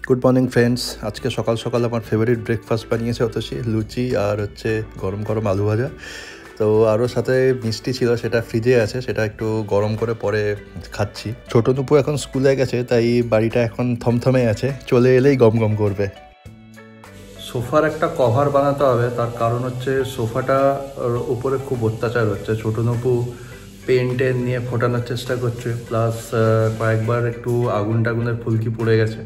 Good morning friends. আজকে সকাল সকাল আমার ফেভারিট ব্রেকফাস্ট বানিয়েছে অতসী, লুচি আর হচ্ছে গরম গরম আলু ভাজা। তো আরও সাথে মিষ্টি ছিল, সেটা ফ্রিজে আছে, সেটা একটু গরম করে পরে খাচ্ছি। ছোটো নুপু এখন স্কুলে গেছে, তাই বাড়িটা এখন থমথমে আছে, চলে এলেই গম গম করবে। সোফার একটা কভার বানাতে হবে, তার কারণ হচ্ছে সোফাটা উপরে খুব অত্যাচার হচ্ছে। ছোটো নুপু পেন নিয়ে ফোটানোর চেষ্টা করছে, প্লাস কয়েকবার একটু আগুনের ফুলকি পড়ে গেছে।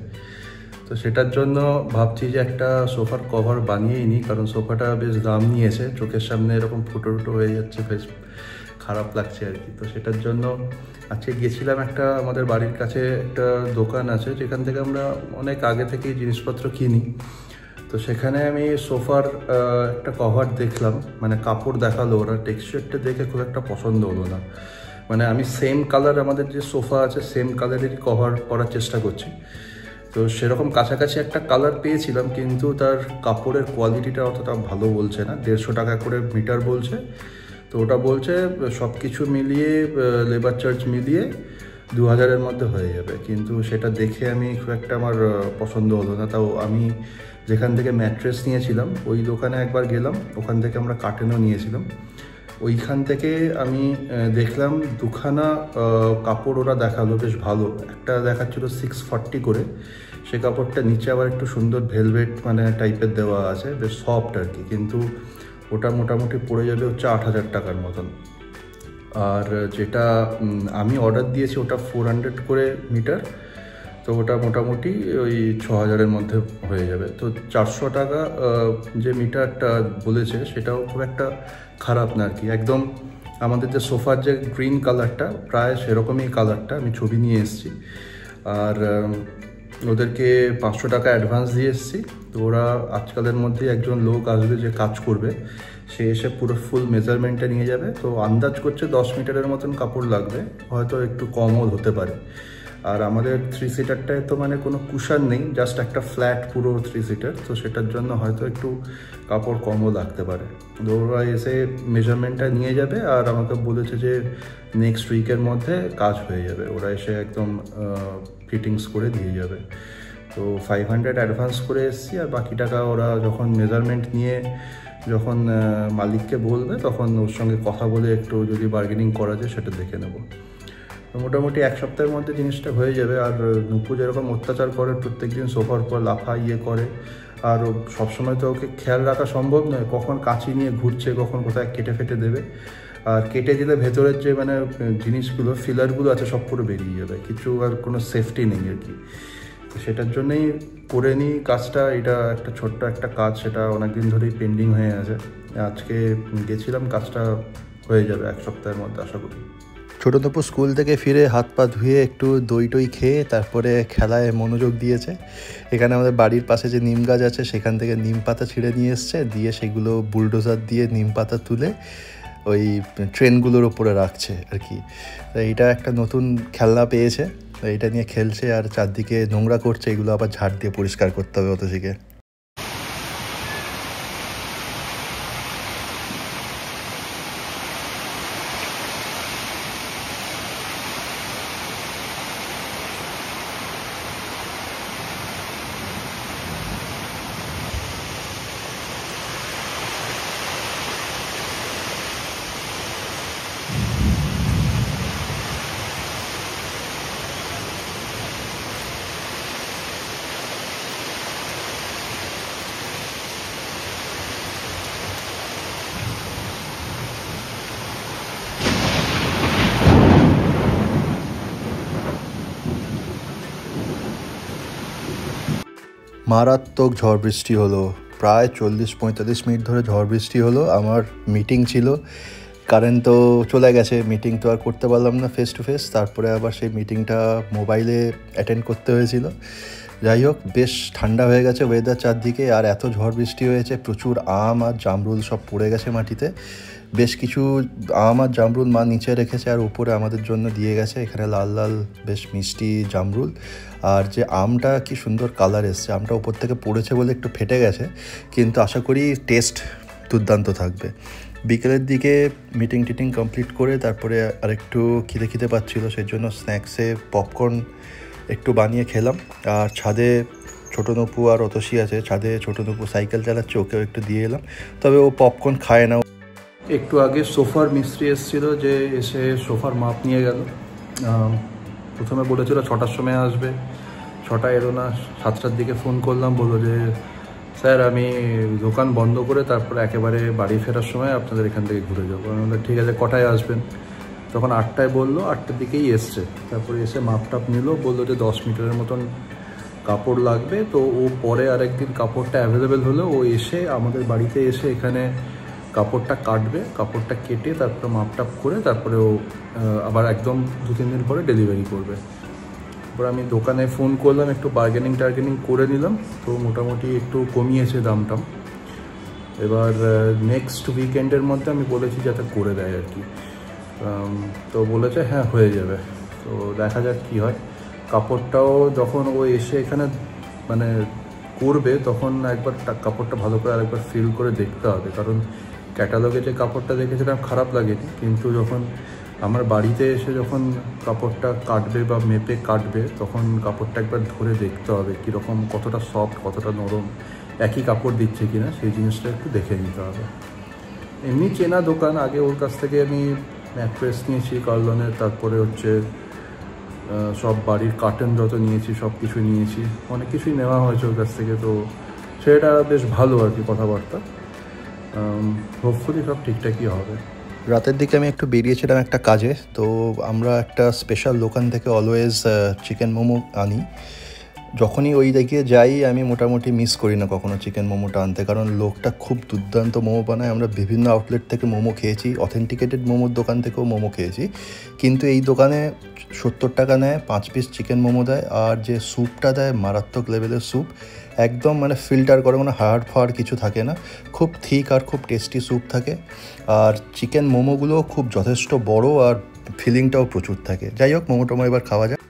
তো সেটার জন্য ভাবছি যে একটা সোফার কভার বানিয়েই নিই, কারণ সোফাটা বেশ দাম নিয়েছে। চোখের সামনে এরকম ফুটো হয়ে যাচ্ছে, বেশ খারাপ লাগছে আর কি। তো সেটার জন্য আজকে গিয়েছিলাম, একটা আমাদের বাড়ির কাছে একটা দোকান আছে যেখান থেকে আমরা অনেক আগে থেকেই জিনিসপত্র কিনি। তো সেখানে আমি সোফার একটা কভার দেখলাম, মানে কাপড় দেখালো ওরা, টেক্সচারটা দেখে খুব একটা পছন্দ হলো না। মানে আমি সেম কালার, আমাদের যে সোফা আছে সেম কালারেরই কভার করার চেষ্টা করছি। তো সেরকম কাছাকাছি একটা কালার পেয়েছিলাম, কিন্তু তার কাপড়ের কোয়ালিটিটা অতটা ভালো বলছে না। 150 টাকা করে মিটার বলছে। তো ওটা বলছে সব কিছু মিলিয়ে, লেবার চার্জ মিলিয়ে 2000-এর মধ্যে হয়ে যাবে। কিন্তু সেটা দেখে আমি খুব একটা আমার পছন্দ হলো না। তাও আমি যেখান থেকে ম্যাট্রেস নিয়েছিলাম ওই দোকানে একবার গেলাম, ওখান থেকে আমরা কার্টেনও নিয়েছিলাম। ওইখান থেকে আমি দেখলাম দুখানা কাপড় ওরা দেখালো বেশ ভালো। একটা দেখাচ্ছিল 640 করে, সে কাপড়টা নিচে আবার একটু সুন্দর ভেলভেট মানে টাইপের দেওয়া আছে, বেশ সফট আর কি। কিন্তু ওটা মোটামুটি পড়ে যাবে হচ্ছে 8000 টাকার মতন। আর যেটা আমি অর্ডার দিয়েছি ওটা 400 করে মিটার, তো ওটা মোটামুটি ওই 6000-এর মধ্যে হয়ে যাবে। তো 400 টাকা যে মিটারটা বলেছে সেটাও খুব একটা খারাপ না আর কি। একদম আমাদের যে সোফার যে গ্রিন কালারটা, প্রায় সেরকমই কালারটা, আমি ছবি নিয়ে এসেছি। আর ওদেরকে 500 টাকা অ্যাডভান্স দিয়ে এসেছি। তো ওরা আজকালের মধ্যে একজন লোক আসবে যে কাজ করবে, সে এসে পুরো ফুল মেজারমেন্টটা নিয়ে যাবে। তো আন্দাজ করছে 10 মিটারের মতন কাপড় লাগবে, হয়তো একটু কমও হতে পারে। আর আমাদের 3 সিটারটায় তো মানে কোনো কুশন নেই, জাস্ট একটা ফ্ল্যাট পুরো 3 সিটার। তো সেটার জন্য হয়তো একটু কাপড় কমও লাগতে পারে। তো ওরা এসে মেজারমেন্টটা নিয়ে যাবে, আর আমাকে বলেছে যে নেক্সট উইকের মধ্যে কাজ হয়ে যাবে। ওরা এসে একদম ফিটিংস করে দিয়ে যাবে। তো 500 অ্যাডভান্স করে এসেছি, আর বাকি টাকা ওরা যখন মেজারমেন্ট নিয়ে যখন মালিককে বলবে, তখন ওর সঙ্গে কথা বলে একটু যদি বার্গেনিং করা যায় সেটা দেখে নেব। মোটামুটি 1 সপ্তাহের মধ্যে জিনিসটা হয়ে যাবে। আর নুপু যেরকম অত্যাচার করে, প্রত্যেকদিন সোফার পর লাফা করে, আর সবসময় তো ওকে খেয়াল রাখা সম্ভব নয়, কখন কাঁচি নিয়ে ঘুরছে, কখন কোথায় কেটে ফেটে দেবে। আর কেটে দিলে ভেতরের যে মানে জিনিসগুলো, ফিলারগুলো আছে, সব পুরো বেরিয়ে যাবে, কিছু আর কোনো সেফটি নেই আর কি। তো সেটার জন্যই করে নিই কাজটা। এটা একটা ছোট্ট একটা কাজ, সেটা অনেকদিন ধরেই পেন্ডিং হয়ে আছে। আজকে গেছিলাম, কাজটা হয়ে যাবে 1 সপ্তাহের মধ্যে আশা করি। ছোটো নুপু স্কুল থেকে ফিরে হাত পা ধুয়ে একটু দই টই খেয়ে তারপরে খেলায় মনোযোগ দিয়েছে। এখানে আমাদের বাড়ির পাশে যে নিম গাছ আছে, সেখান থেকে নিম পাতা ছিঁড়ে নিয়ে এসছে, দিয়ে সেগুলো বুলডোজার দিয়ে নিম পাতা তুলে ওই ট্রেনগুলোর ওপরে রাখছে আর কি। এইটা একটা নতুন খেলনা পেয়েছে, এইটা নিয়ে খেলছে আর চারদিকে নোংরা করছে। এগুলো আবার ঝাড় দিয়ে পরিষ্কার করতে হবে অতসীকে। মারাত্মক ঝড় বৃষ্টি হলো, প্রায় 40-45 মিনিট ধরে ঝড় বৃষ্টি হলো। আমার মিটিং ছিল, কারেন্ট তো চলে গেছে, মিটিং তো আর করতে পারলাম না ফেস টু ফেস। তারপরে আবার সেই মিটিংটা মোবাইলে অ্যাটেন্ড করতে হয়েছিল। যাই হোক, বেশ ঠান্ডা হয়ে গেছে ওয়েদার চারদিকে, আর এত ঝড় বৃষ্টি হয়েছে, প্রচুর আম আর জামরুল সব পড়ে গেছে মাটিতে। বেশ কিছু আম আর জামরুল মা নিচে রেখেছে, আর উপরে আমাদের জন্য দিয়ে গেছে। এখানে লাল লাল বেশ মিষ্টি জামরুল, আর যে আমটা কি সুন্দর কালার এসছে। আমটা উপর থেকে পড়েছে বলে একটু ফেটে গেছে, কিন্তু আশা করি টেস্ট দুর্দান্ত থাকবে। বিকেলের দিকে মিটিং টিটিং কমপ্লিট করে তারপরে আরেকটু খিদে পাচ্ছিলো, সেই জন্য স্ন্যাক্সে পপকর্ন একটু বানিয়ে খেলাম। আর ছাদে ছোটো নপু আর অতসী আছে ছাদে, ছোটো নপু সাইকেল চালাচ্ছে, ওকেও একটু দিয়ে এলাম। তবে ও পপকর্ন খায় না। একটু আগে সোফার মিস্ত্রি এসেছিলো, যে এসে সোফার মাপ নিয়ে গেল। প্রথমে বলেছিল 6টার সময় আসবে, 6টা এলো না। 7টার দিকে ফোন করলাম, বললো যে স্যার আমি দোকান বন্ধ করে তারপরে একেবারে বাড়ি ফেরার সময় আপনাদের এখান থেকে ঘুরে যাবো। আমি বললাম ঠিক আছে, কটায় আসবেন? তখন 8টায় বললো, 8টার দিকেই এসছে। তারপরে এসে মাপ টাপ নিল, বললো যে 10 মিটারের মতন কাপড় লাগবে। তো ও পরে আরেকদিন কাপড়টা অ্যাভেলেবেল হলে ও এসে আমাদের বাড়িতে এসে এখানে কাপড়টা কাটবে, কাপড়টা কেটে তারপরে মাপ টাপ করে তারপরে ও আবার একদম 2-3 দিন পরে ডেলিভারি করবে। তারপর আমি দোকানে ফোন করলাম, একটু বার্গেনিং টার্গেনিং করে নিলাম, তো মোটামুটি একটু কমিয়েছে দামটাম। এবার নেক্সট উইকেন্ডের মধ্যে আমি বলেছি যাতে করে দেয় আর কি। তো বলেছে হ্যাঁ হয়ে যাবে। তো দেখা যাক কী হয়। কাপড়টাও যখন ও এসে এখানে মানে করবে তখন একবার কাপড়টা ভালো করে আরেকবার ফিল করে দেখতে হবে, কারণ ক্যাটালগে যে কাপড়টা দেখেছিলাম খারাপ লাগেনি, কিন্তু যখন আমার বাড়িতে এসে যখন কাপড়টা কাটবে বা মেপে কাটবে তখন কাপড়টা একবার ধরে দেখতে হবে কীরকম, কতটা সফট কতটা নরম, একই কাপড় দিচ্ছে কিনা সেই জিনিসটা একটু দেখে নিতে হবে। এমনি চেনা দোকান, আগে ওর কাছ থেকে আমি ম্যাট্রেস নিয়েছি কার্লনের, তারপরে হচ্ছে সব বাড়ির কার্টেন যত নিয়েছি সব কিছু নিয়েছি, অনেক কিছুই নেওয়া হয়েছে ওর কাছ থেকে। তো সেটা বেশ ভালো আর কি কথাবার্তা। হোপফুলি সব ঠিকঠাকই হবে। রাতের দিকে আমি একটু বেরিয়েছিলাম একটা কাজে, তো আমরা একটা স্পেশাল দোকান থেকে অলওয়েজ চিকেন মোমো আনি। যখনই ওই দিকে যাই আমি মোটামুটি মিস করি না কখনো চিকেন মোমোটা আনতে, কারণ লোকটা খুব দুর্দান্ত মোমো বানায়। আমরা বিভিন্ন আউটলেট থেকে মোমো খেয়েছি, অথেন্টিকেটেড মোমোর দোকান থেকেও মোমো খেয়েছি, কিন্তু এই দোকানে 70 টাকা নেয়, 5 পিস চিকেন মোমো দেয়, আর যে স্যুপটা দেয় মারাত্মক লেভেলের স্যুপ, একদম মানে ফিল্টার করে, কোনো হাড় ফাড় কিছু থাকে না, খুব থিক আর খুব টেস্টি স্যুপ থাকে। আর চিকেন মোমোগুলো খুব যথেষ্ট বড় আর ফিলিংটাও প্রচুর থাকে। যাই হোক, মোমো টোমো এবার খাওয়া যায়।